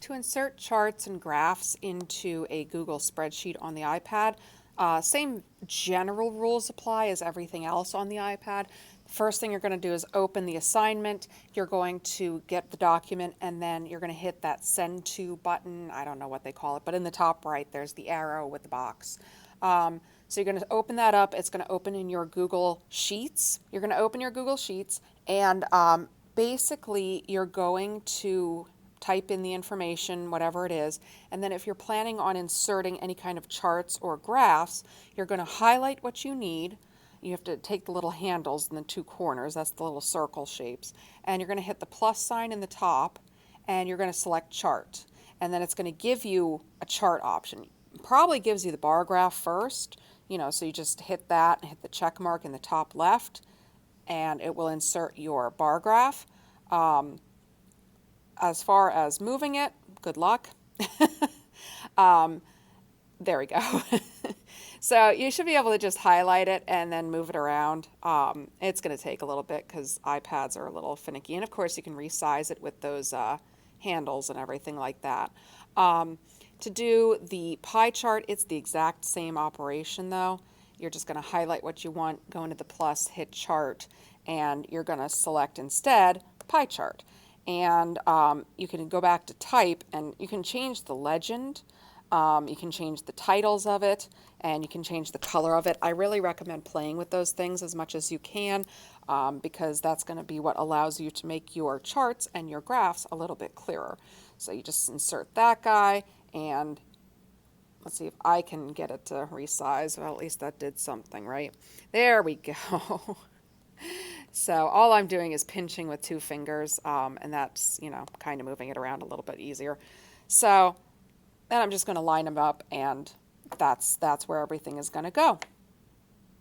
To insert charts and graphs into a Google spreadsheet on the iPad, same general rules apply as everything else on the iPad. First thing you're going to do is open the assignment. You're going to get the document and then you're going to hit that send to button. I don't know what they call it, but in the top right, there's the arrow with the box. So you're going to open that up. It's going to open in your Google Sheets. You're going to open your Google Sheets and basically you're going to type in the information, whatever it is, and then if you're planning on inserting any kind of charts or graphs, you're going to highlight what you need. You have to take the little handles in the two corners, that's the little circle shapes, and you're going to hit the plus sign in the top, and you're going to select chart. And then it's going to give you a chart option. It probably gives you the bar graph first, so you just hit that and hit the check mark in the top left, and it will insert your bar graph. As far as moving it, good luck. There we go. So you should be able to just highlight it and then move it around. It's going to take a little bit because iPads are a little finicky. And of course, you can resize it with those handles and everything like that. To do the pie chart, it's the exact same operation though. You're just going to highlight what you want, go into the plus, hit chart, and you're going to select instead pie chart. And you can go back to type and you can change the legend, you can change the titles of it, and you can change the color of it. I really recommend playing with those things as much as you can because that's going to be what allows you to make your charts and your graphs a little bit clearer. So you just insert that guy and let's see if I can get it to resize. Well, at least that did something, right? There we go. So all I'm doing is pinching with two fingers, and that's, kind of moving it around a little bit easier. So then I'm just going to line them up, and that's where everything is going to go.